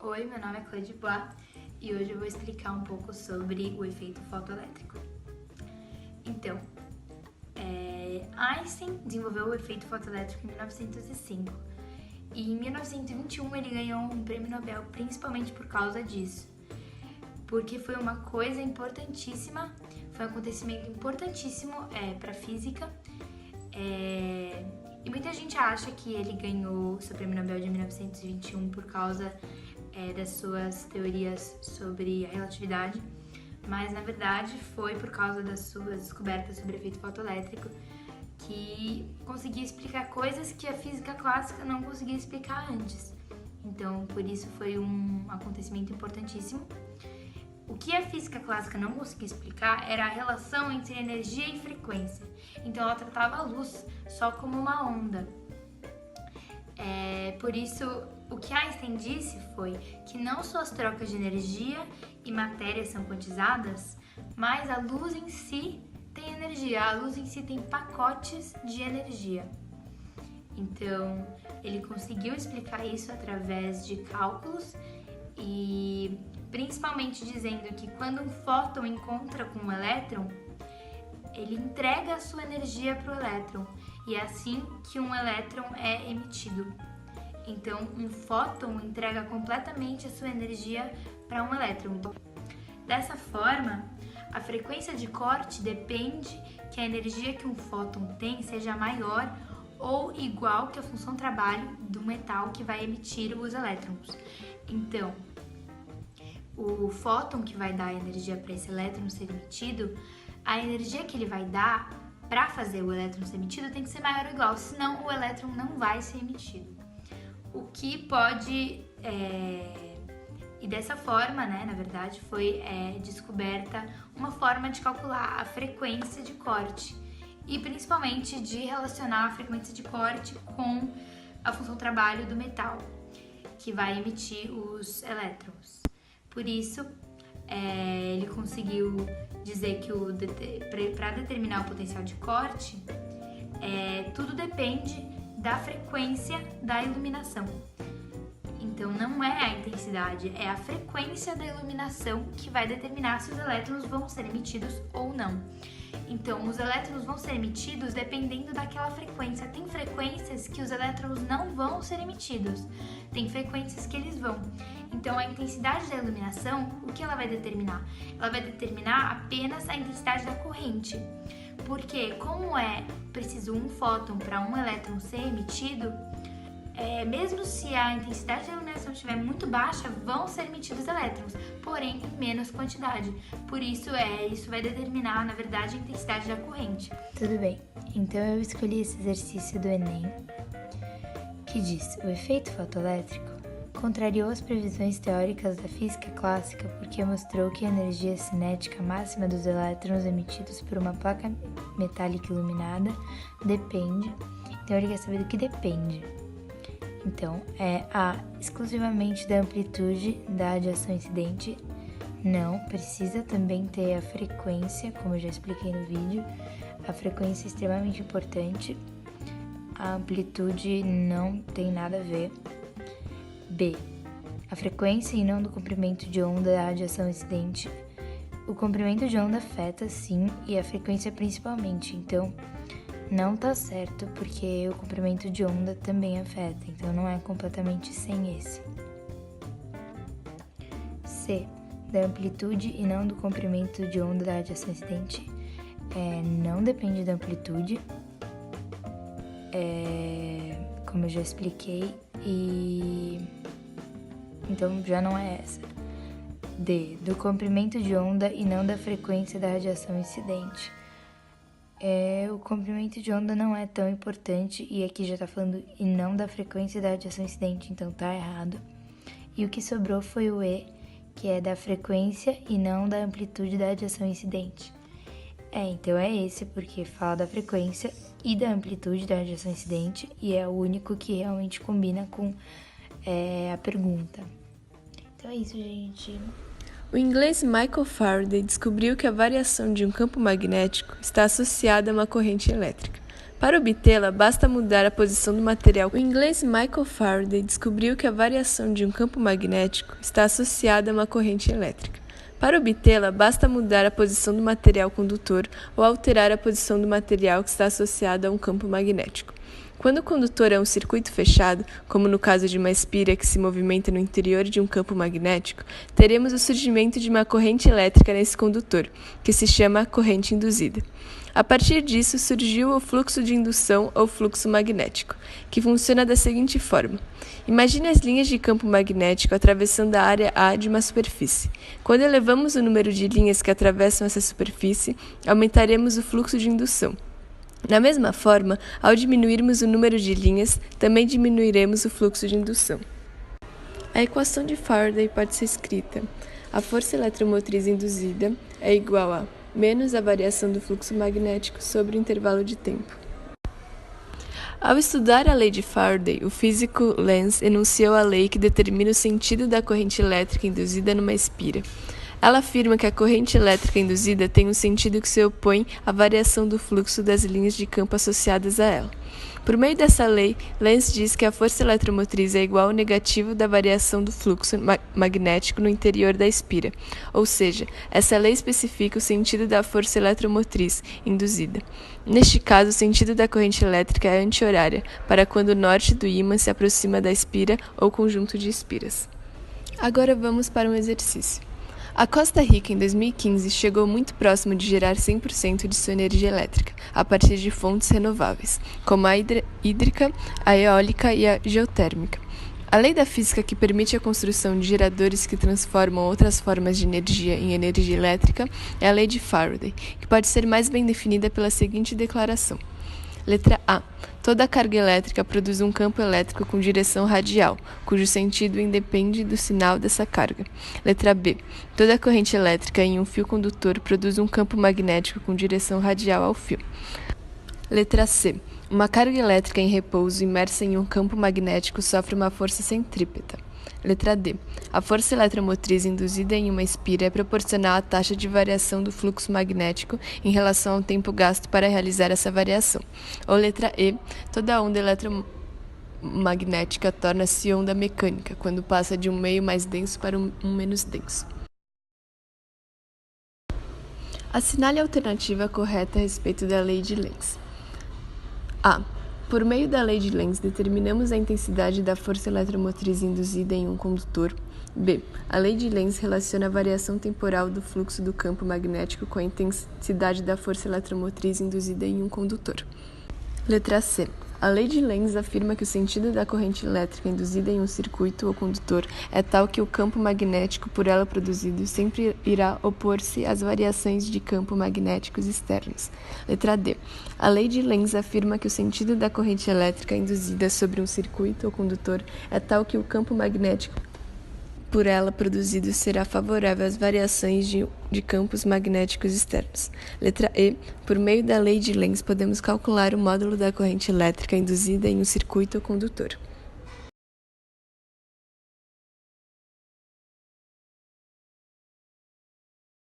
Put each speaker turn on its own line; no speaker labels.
Oi, meu nome é Cláudia Bois e hoje eu vou explicar um pouco sobre o efeito fotoelétrico. Então, Einstein desenvolveu o efeito fotoelétrico em 1905 e em 1921 ele ganhou um prêmio Nobel principalmente por causa disso, porque foi uma coisa importantíssima, foi um acontecimento importantíssimo para a física. E muita gente acha que ele ganhou seu prêmio Nobel de 1921 por causa das suas teorias sobre a relatividade, mas na verdade foi por causa das suas descobertas sobre o efeito fotoelétrico que conseguia explicar coisas que a física clássica não conseguia explicar antes. Então, por isso foi um acontecimento importantíssimo. O que a física clássica não conseguia explicar era a relação entre energia e frequência. Então, ela tratava a luz só como uma onda. Por isso, o que Einstein disse foi que não só as trocas de energia e matéria são quantizadas, mas a luz em si tem energia, a luz em si tem pacotes de energia. Então, ele conseguiu explicar isso através de cálculos e principalmente dizendo que quando um fóton encontra com um elétron, ele entrega a sua energia para o elétron e é assim que um elétron é emitido. Então, um fóton entrega completamente a sua energia para um elétron. Dessa forma, a frequência de corte depende que a energia que um fóton tem seja maior ou igual que a função trabalho do metal que vai emitir os elétrons. Então, o fóton que vai dar a energia para esse elétron ser emitido, a energia que ele vai dar para fazer o elétron ser emitido tem que ser maior ou igual, senão o elétron não vai ser emitido. O que pode... E dessa forma, na verdade, foi descoberta uma forma de calcular a frequência de corte e principalmente de relacionar a frequência de corte com a função trabalho do metal, que vai emitir os elétrons. Por isso, ele conseguiu dizer que para determinar o potencial de corte, tudo depende da frequência da iluminação. Então, não é a intensidade, é a frequência da iluminação que vai determinar se os elétrons vão ser emitidos ou não. Então, os elétrons vão ser emitidos dependendo daquela frequência. Tem frequências que os elétrons não vão ser emitidos, tem frequências que eles vão. Então, a intensidade da iluminação, o que ela vai determinar? Ela vai determinar apenas a intensidade da corrente. Porque, como é preciso um fóton para um elétron ser emitido, mesmo se a intensidade da iluminação estiver muito baixa, vão ser emitidos elétrons, porém em menos quantidade. Por isso, isso vai determinar, na verdade, a intensidade da corrente.
Tudo bem, então eu escolhi esse exercício do Enem, que diz: o efeito fotoelétrico contrariou as previsões teóricas da física clássica porque mostrou que a energia cinética máxima dos elétrons emitidos por uma placa metálica iluminada depende. Então ele quer saber do que depende. Então, exclusivamente da amplitude da radiação incidente. Não, precisa também ter a frequência, como eu já expliquei no vídeo. A frequência é extremamente importante. A amplitude não tem nada a ver. B. A frequência e não do comprimento de onda da radiação incidente. O comprimento de onda afeta, sim, e a frequência principalmente. Então, não tá certo, porque o comprimento de onda também afeta, então não é completamente sem esse. C. Da amplitude e não do comprimento de onda da radiação incidente. Não depende da amplitude, como eu já expliquei, e então já não é essa. D. Do comprimento de onda e não da frequência da radiação incidente. O comprimento de onda não é tão importante, e aqui já tá falando e não da frequência da radiação incidente, então tá errado. E o que sobrou foi o E, que é da frequência e não da amplitude da radiação incidente. Então é esse, porque fala da frequência e da amplitude da radiação incidente, e é o único que realmente combina com a pergunta. Então é isso, gente.
O inglês Michael Faraday descobriu que a variação de um campo magnético está associada a uma corrente elétrica. Para obtê-la, basta mudar a posição do material. O inglês Michael Faraday descobriu que a variação de um campo magnético está associada a uma corrente elétrica. Para obtê-la, basta mudar a posição do material condutor ou alterar a posição do material que está associado a um campo magnético. Quando o condutor é um circuito fechado, como no caso de uma espira que se movimenta no interior de um campo magnético, teremos o surgimento de uma corrente elétrica nesse condutor, que se chama corrente induzida. A partir disso, surgiu o fluxo de indução ou fluxo magnético, que funciona da seguinte forma. Imagine as linhas de campo magnético atravessando a área A de uma superfície. Quando elevamos o número de linhas que atravessam essa superfície, aumentaremos o fluxo de indução. Da mesma forma, ao diminuirmos o número de linhas, também diminuiremos o fluxo de indução. A equação de Faraday pode ser escrita: a força eletromotriz induzida é igual a menos a variação do fluxo magnético sobre o intervalo de tempo. Ao estudar a lei de Faraday, o físico Lenz enunciou a lei que determina o sentido da corrente elétrica induzida numa espira. Ela afirma que a corrente elétrica induzida tem um sentido que se opõe à variação do fluxo das linhas de campo associadas a ela. Por meio dessa lei, Lenz diz que a força eletromotriz é igual ao negativo da variação do fluxo magnético no interior da espira, ou seja, essa lei especifica o sentido da força eletromotriz induzida. Neste caso, o sentido da corrente elétrica é anti-horária, para quando o norte do ímã se aproxima da espira ou conjunto de espiras. Agora vamos para um exercício. A Costa Rica, em 2015, chegou muito próximo de gerar 100% de sua energia elétrica, a partir de fontes renováveis, como a hídrica, a eólica e a geotérmica. A lei da física que permite a construção de geradores que transformam outras formas de energia em energia elétrica é a lei de Faraday, que pode ser mais bem definida pela seguinte declaração. Letra A. Toda carga elétrica produz um campo elétrico com direção radial, cujo sentido independe do sinal dessa carga. Letra B. Toda corrente elétrica em um fio condutor produz um campo magnético com direção radial ao fio. Letra C. Uma carga elétrica em repouso imersa em um campo magnético sofre uma força centrípeta. Letra D. A força eletromotriz induzida em uma espira é proporcional à taxa de variação do fluxo magnético em relação ao tempo gasto para realizar essa variação. Ou letra E. Toda onda eletromagnética torna-se onda mecânica, quando passa de um meio mais denso para um menos denso. Assinale a alternativa correta a respeito da lei de Lenz. A. Por meio da lei de Lenz, determinamos a intensidade da força eletromotriz induzida em um condutor. B. A lei de Lenz relaciona a variação temporal do fluxo do campo magnético com a intensidade da força eletromotriz induzida em um condutor. Letra C. A lei de Lenz afirma que o sentido da corrente elétrica induzida em um circuito ou condutor é tal que o campo magnético por ela produzido sempre irá opor-se às variações de campo magnéticos externos. Letra D. A lei de Lenz afirma que o sentido da corrente elétrica induzida sobre um circuito ou condutor é tal que o campo magnético por ela produzido será favorável às variações de campos magnéticos externos. Letra E. Por meio da lei de Lenz, podemos calcular o módulo da corrente elétrica induzida em um circuito ou condutor.